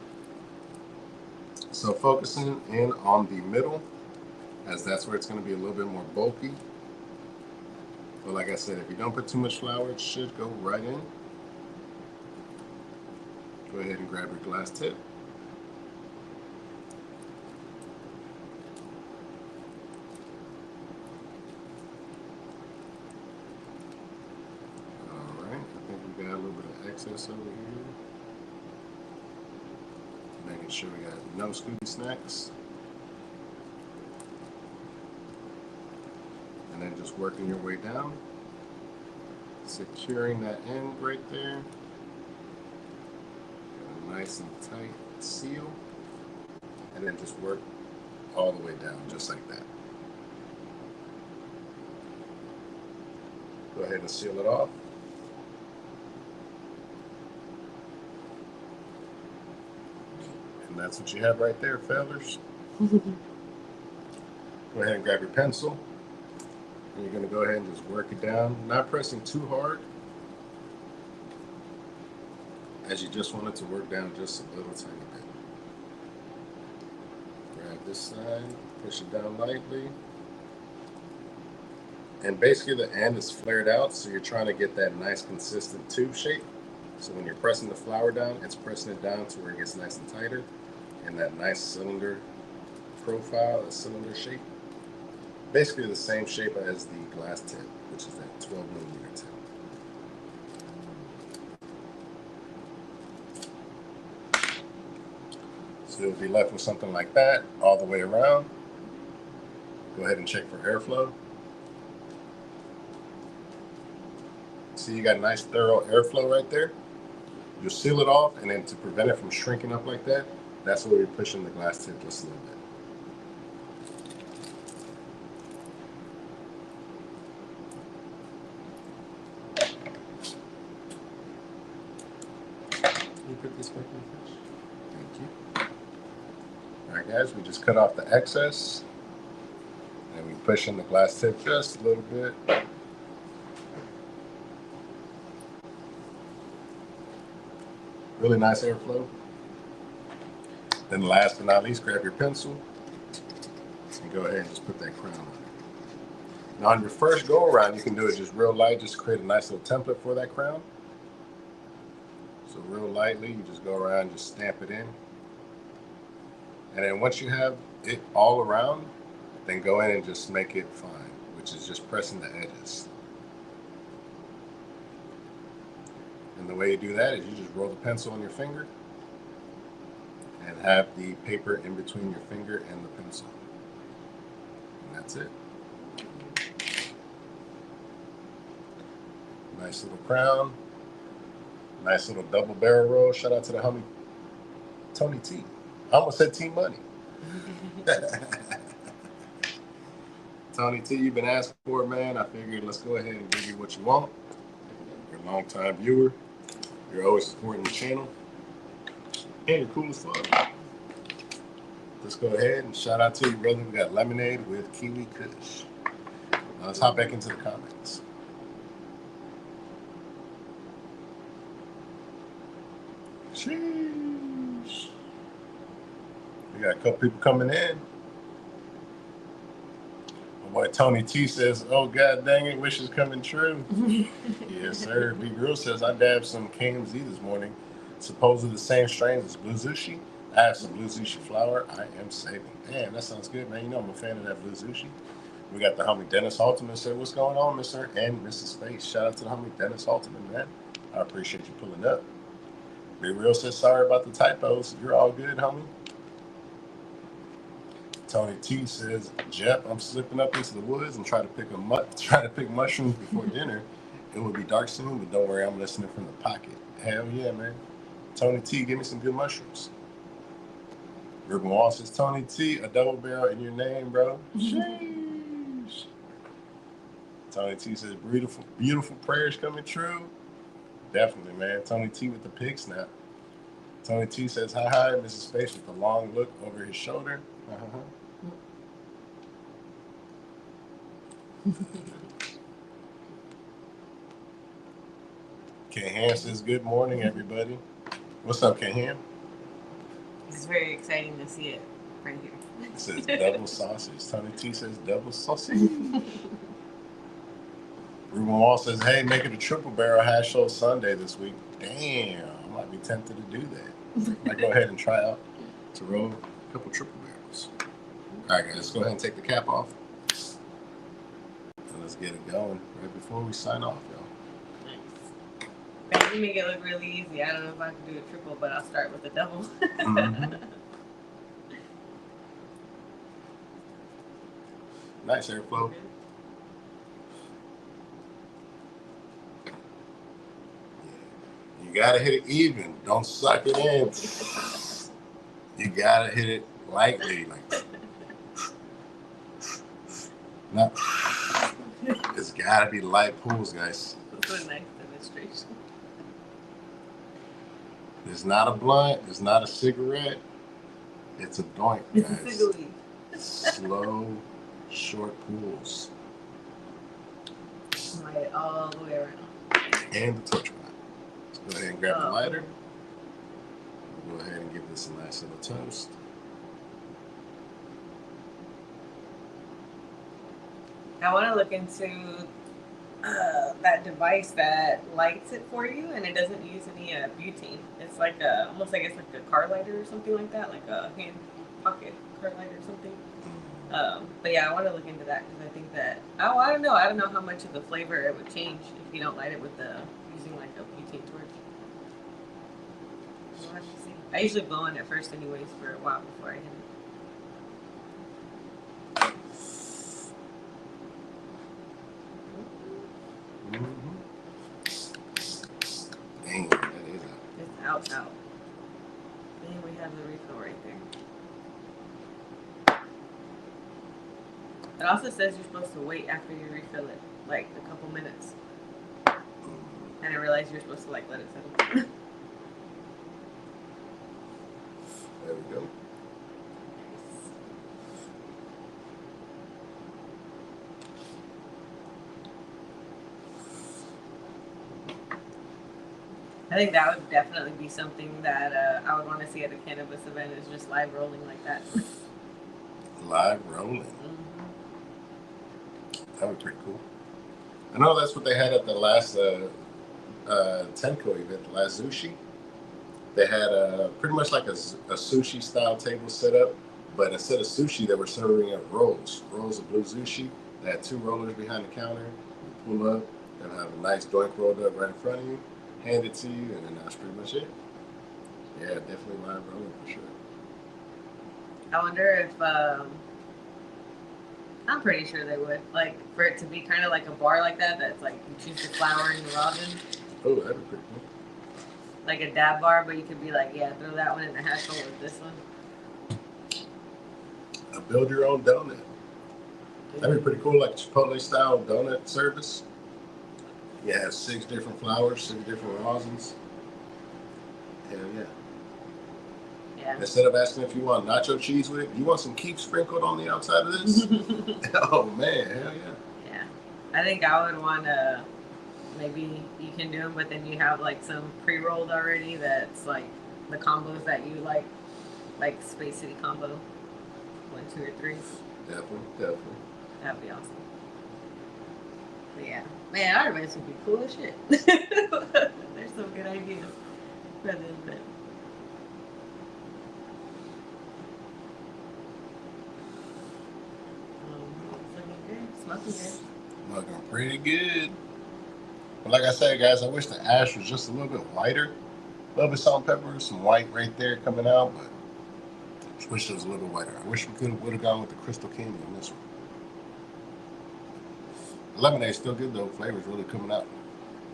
So focusing in on the middle, as that's where it's going to be a little bit more bulky. But like I said, if you don't put too much flour, it should go right in. Go ahead and grab your glass tip. All right, I think we got a little bit of excess over here. Making sure we got no Scooby snacks. And then just working your way down, securing that end right there. Got a nice and tight seal. And then just work all the way down, just like that. Go ahead and seal it off. And that's what you have right there, fellas. Go ahead and grab your pencil. And you're going to go ahead and just work it down, not pressing too hard, as you just want it to work down just a little tiny bit. Grab this side, push it down lightly. And basically the end is flared out, so you're trying to get that nice consistent tube shape. So when you're pressing the flour down, it's pressing it down to where it gets nice and tighter, and that nice cylinder profile, a cylinder shape. Basically the same shape as the glass tip, which is that 12mm tip. So you'll be left with something like that all the way around. Go ahead and check for airflow. See, you got a nice thorough airflow right there. You'll seal it off, and then to prevent it from shrinking up like that, that's where you're pushing the glass tip just a little bit. Put this back in the fridge. Thank you. All right, guys, we just cut off the excess, and we push in the glass tip just a little bit. Really nice airflow. Then last but not least, grab your pencil and go ahead and just put that crown on it. Now on your first go around, you can do it just real light, just create a nice little template for that crown. So real lightly, you just go around, just stamp it in. And then once you have it all around, then go in and just make it fine, which is just pressing the edges. And the way you do that is you just roll the pencil on your finger and have the paper in between your finger and the pencil. And that's it. Nice little crown. Nice little double barrel roll. Shout out to the homie Tony T. I almost said T Money. Tony T, you've been asking for it, man. I figured let's go ahead and give you what you want. You're a long-time viewer. You're always supporting the channel. And you're cool as fuck. Let's go ahead and shout out to you, brother. We got lemonade with Kiwi Kush. Now let's hop back into the comments. Sheesh. We got a couple people coming in. My boy Tony T says, "Oh God dang it, wishes coming true." Yes, sir. B Girl says, "I dabbed some KMZ this morning, supposedly the same strains as Blue Zushi. I have some Blue Zushi flower. I am saving." Damn, that sounds good, man. You know I'm a fan of that Blue Zushi. We got the homie Dennis Halterman. Said, "What's going on, Mr. and Mrs. Space?" Shout out to the homie Dennis Halterman, man. I appreciate you pulling up. Be Real says, "Sorry about the typos. You're all good, homie." Tony T says, "Jeff, I'm slipping up into the woods and try to pick mushrooms before dinner. It will be dark soon, but don't worry, I'm listening from the pocket." Hell yeah, man. Tony T, give me some good mushrooms. Ruben Wall says, "Tony T, a double barrel in your name, bro." Sheesh. Tony T says, beautiful prayers coming true." Definitely, man. Tony T with the pig snap. Tony T says, "Hi, Mrs. Space," with a long look over his shoulder. K-Ham says, "Good morning, everybody." What's up, K-Ham? It's very exciting to see it right here. It says double sausage. Tony T says double sausage. Ruben Wall says, "Hey, make it a triple barrel hash show Sunday this week." Damn, I might be tempted to do that. I might go ahead and try out to roll a couple triple barrels. All right, guys, let's go ahead and take the cap off. And let's get it going right before we sign off, y'all. Nice. You make it look really easy. I don't know if I can do a triple, but I'll start with a double. Mm-hmm. Nice airflow. You gotta hit it even. Don't suck it in. You gotta hit it lightly, like. No. It's gotta be light pulls, guys. That's a nice demonstration. It's not a blunt. It's not a cigarette. It's a joint, guys. Slow, short pulls. Light it all the way around. And the torch rod. Let's go ahead and grab the lighter. Go ahead and give this a nice little toast. I want to look into that device that lights it for you, and it doesn't use any butane. It's like almost like it's like a car lighter or something like that, like a hand pocket car lighter or something. But yeah, I want to look into that because I think that I don't know how much of the flavor it would change if you don't light it with using like a butane torch. We'll have to see. I usually blow on it first, anyways, for a while before I hit it. Mm-hmm. Dang, that is out. It's out. And we have the refill right there. It also says you're supposed to wait after you refill it, like a couple minutes. And I realized you're supposed to like let it settle. There we go. I think that would definitely be something that I would want to see at a cannabis event, is just live rolling like that. Live rolling. Mm-hmm. That would be pretty cool. I know that's what they had at the last Tenko event, the last Zushi. They had pretty much like a sushi style table set up, but instead of sushi, they were serving up rolls of blue sushi. They had 2 rollers behind the counter. You pull up, and have a nice joint rolled up right in front of you, hand it to you, and then that's pretty much it. Yeah, definitely live rolling for sure. I wonder if I'm pretty sure they would, like, for it to be kind of like a bar like that. That's like you choose the flower and the rosin. Oh, that'd be pretty cool. Like a dab bar, but you could be like, yeah, throw that one in the hash bowl with this one. Build your own donut. That'd be pretty cool, like Chipotle style donut service. You have 6 different flours, 6 different rosins. Hell yeah. Yeah. Instead of asking if you want nacho cheese with it, you want some keep sprinkled on the outside of this? Oh man, hell yeah. Yeah. I think I would want to, maybe you can do them, but then you have like some pre-rolled already that's like the combos that you like Space City combo, 1, 2, or 3. Definitely. That'd be awesome. But yeah, man, our events would be cool as shit. There's some good ideas for the event. It's looking good, smoking good. Looking pretty good. But like I said, guys, I wish the ash was just a little bit whiter. A little bit salt and pepper, some white right there coming out, but I just wish it was a little bit whiter. I wish we would have gone with the crystal candy on this one. The lemonade's still good though. Flavor's really coming out.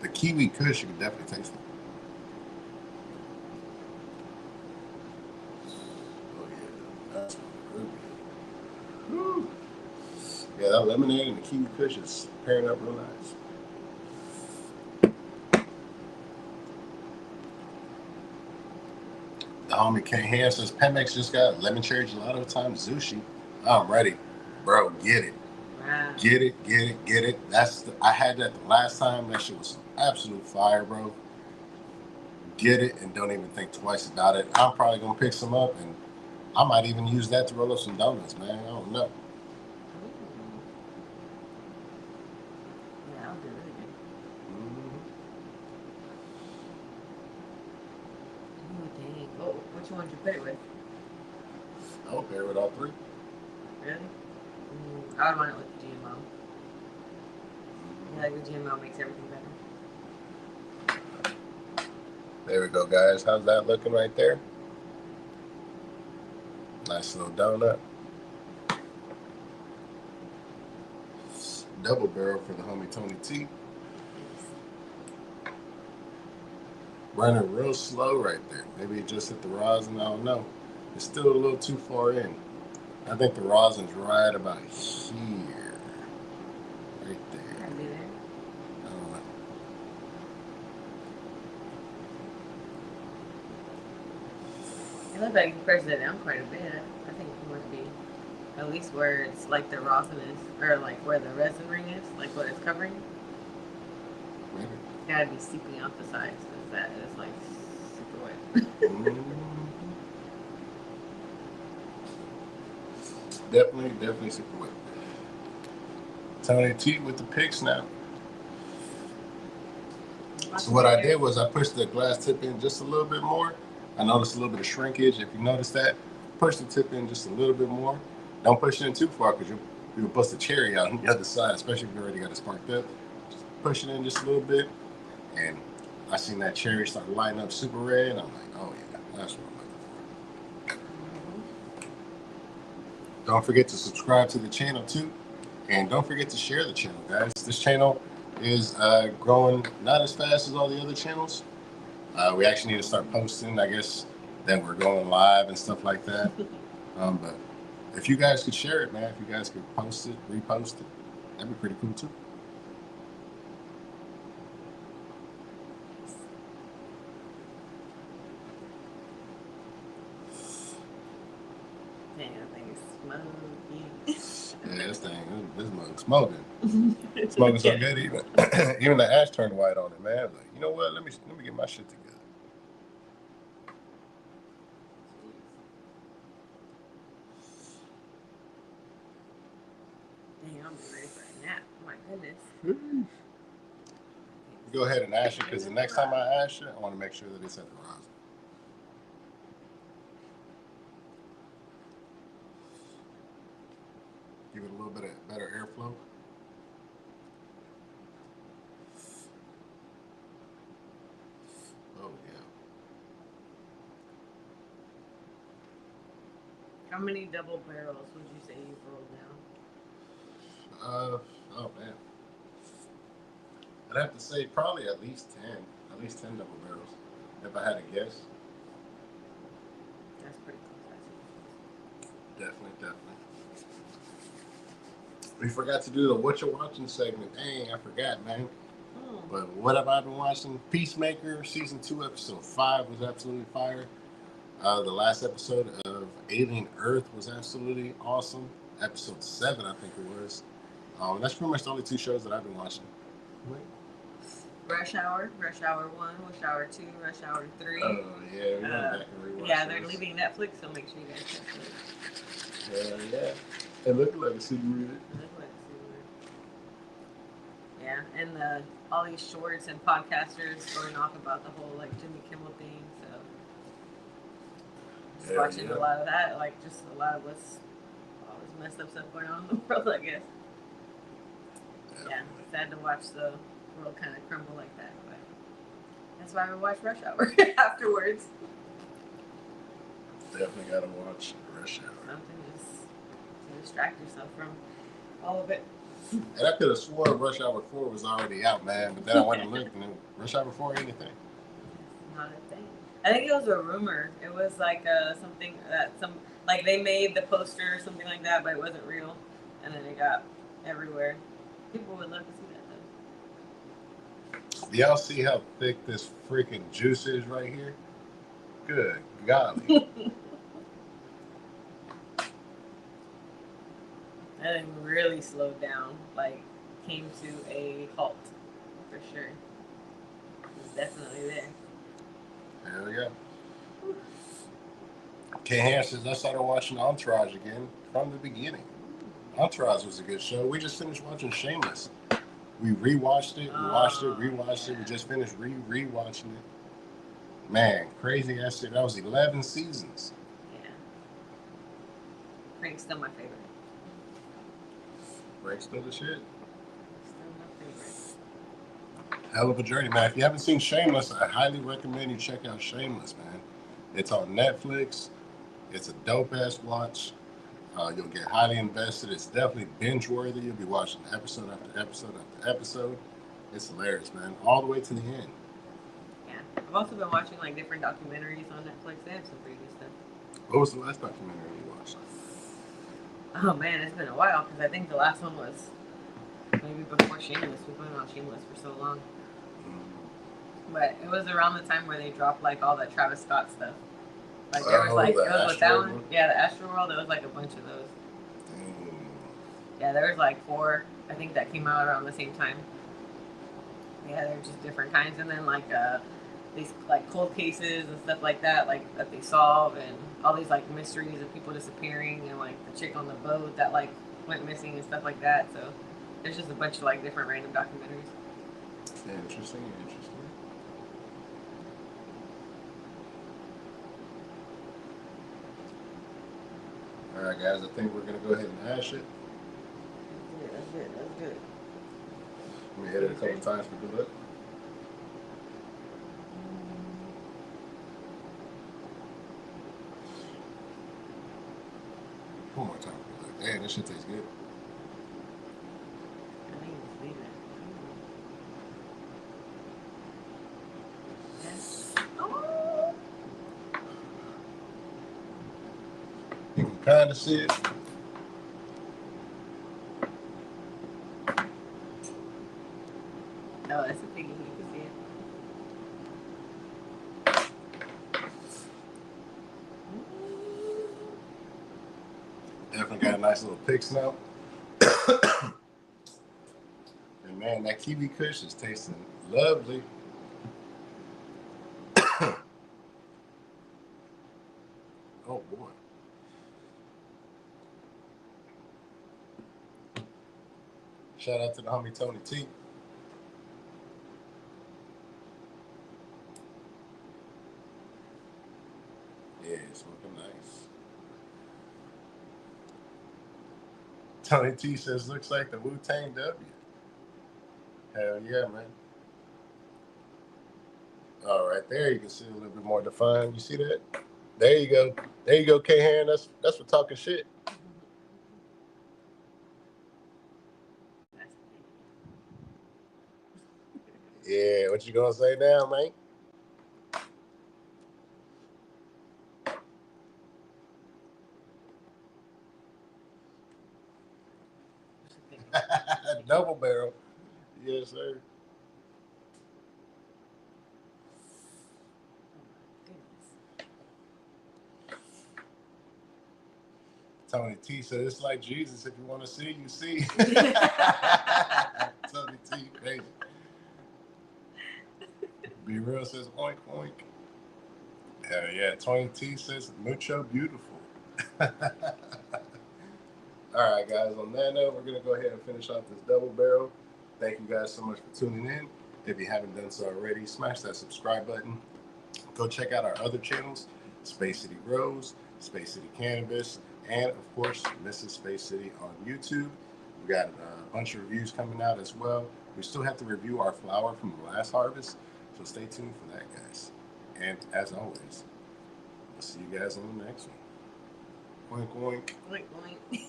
The kiwi kush, you can definitely taste it. Oh yeah, that's really good. Woo. Yeah, that lemonade and the kiwi kush is pairing up real nice. The homie K Ham says Pemex just got lemon cherry gelato time sushi. I'm ready, bro. Get it. Wow. Get it. I had that the last time. That shit was some absolute fire, bro. Get it and don't even think twice about it. I'm probably gonna pick some up and I might even use that to roll up some donuts, man. I don't know. Yeah, I'll do really good. Oh dang! Oh, which one did you put it with? I'll pair with all three. Really? I would want it with the GMO. I feel like the GMO makes everything better. There we go, guys. How's that looking right there? Nice little donut. Double barrel for the homie Tony T. Running real slow right there. Maybe it just hit the rosin. I don't know. It's still a little too far in. I think the rosin's right about here. Right there. I'll be there. I don't know. It looks like you pressed it down quite a bit. I think it must be at least where it's like the rosin is, or like where the resin ring is, like what it's covering. Maybe. It's gotta be seeping out the sides because that is like super wet. Definitely super wet. Tony T with the picks now. So what I did was I pushed the glass tip in just a little bit more. I noticed a little bit of shrinkage. If you notice that, push the tip in just a little bit more. Don't push it in too far because you'll bust the cherry out on the other side, especially if you already got it sparked up. Just push it in just a little bit, and I seen that cherry start lighting up super red. And I'm like, oh yeah, that's what I'm looking for. Don't forget to subscribe to the channel too, and don't forget to share the channel, guys. This channel is growing not as fast as all the other channels. We actually need to start posting, I guess, that we're going live and stuff like that. But if you guys could share it, man, if you guys could post it, repost it, that'd be pretty cool too. Damn, that thing is smoky. Yeah, this mug's smoking. Smoking so good, even the ash turned white on it, man. Like, you know what? Let me get my shit together. Dang, I'm ready for a nap. Oh my goodness. Go ahead and ash it because the next time I ash it, I want to make sure that it's at the rosin. Give it a little bit of better airflow. Oh yeah. How many double barrels would you say you've rolled down? Oh man. I'd have to say probably at least 10 double barrels, if I had to guess. That's pretty close. Definitely. We forgot to do the what you're watching segment. Dang, I forgot, man. But what have I been watching? Peacemaker season 2, episode 5 was absolutely fire. The last episode of Alien Earth was absolutely awesome. Episode 7, I think it was. That's pretty much the only 2 shows that I've been watching. Rush Hour 1, Rush Hour 2, Rush Hour 3. Oh, yeah, we went back and rewatched Yeah, they're those. leaving Netflix, so make sure you guys check those. Yeah. It looked like a super red. Yeah, and all these shorts and podcasters going off about the whole like Jimmy Kimmel thing. So just watching a lot of that, like just a lot of all this messed up stuff going on in the world, I guess. Yeah, sad to watch the world kind of crumble like that, but that's why we watch Rush Hour afterwards. Definitely gotta watch Rush Hour. Something just to distract yourself from all of it. And I could have sworn Rush Hour 4 was already out, man. But then I went and looked, and Rush Hour 4 ain't anything. Not a thing. I think it was a rumor. It was like something that like they made the poster or something like that, but it wasn't real, and then it got everywhere. People would love to see that though. Do y'all see how thick this freaking juice is right here? Good golly. That thing really slowed down, like came to a halt for sure. It's definitely there. There we go. K. says I started watching Entourage again from the beginning. Entourage was a good show. We just finished watching Shameless. We rewatched it, rewatched it. We just finished rewatching it. Man, crazy ass shit. That was 11 seasons. Yeah. Frank's still my favorite. Frank's still the shit. Hell of a journey, man. If you haven't seen Shameless, I highly recommend you check out Shameless, man. It's on Netflix. It's a dope ass watch. You'll get highly invested. It's definitely binge worthy. You'll be watching episode after episode after episode. It's hilarious, man. All the way to the end. Yeah. I've also been watching like different documentaries on Netflix. They have some pretty good stuff. What was the last documentary you watched? Oh man, it's been a while because I think the last one was maybe before Shameless. We've been on Shameless for so long. But it was around the time where they dropped like all that Travis Scott stuff. Like there was like it was with that one. Yeah, the Astro World. There was like a bunch of those. Yeah, there was like 4. I think that came out around the same time. Yeah, they're just different kinds, and then like these like cold cases and stuff like that they solve, and all these like mysteries of people disappearing, and like the chick on the boat that like went missing and stuff like that. So there's just a bunch of like different random documentaries. Interesting. All right, guys. I think we're gonna go ahead and hash it. That's good. Let me hit it a couple times for good luck. One more time for good luck. Damn, this shit tastes good. I think it's leaving. Yes. Oh. You can kind of see it. Oh, that's a piggy. You can see it. Definitely got a nice little pig smell. And man, that kiwi kush is tasting lovely. Oh boy. Shout out to the homie Tony T. Yeah, it's looking nice. Tony T says, looks like the Wu-Tang W. Hell yeah, man. All right, there you can see a little bit more defined. You see that? There you go. There you go, K-Han. That's for talking shit. Yeah, what you gonna say now, man? Double barrel. Yes, sir. Tony T said, it's like Jesus. If you want to see, you see. Tony T, crazy. Be Real says oink oink. Hell yeah. Tony T says mucho beautiful. All right, guys. On that note, we're gonna go ahead and finish off this double barrel. Thank you guys so much for tuning in. If you haven't done so already, smash that subscribe button. Go check out our other channels, Space City Rose, Space City Cannabis, and of course, Mrs. Space City on YouTube. We got a bunch of reviews coming out as well. We still have to review our flower from the last harvest, so stay tuned for that, guys. And as always, we'll see you guys on the next one. Oink, oink. Oink, oink.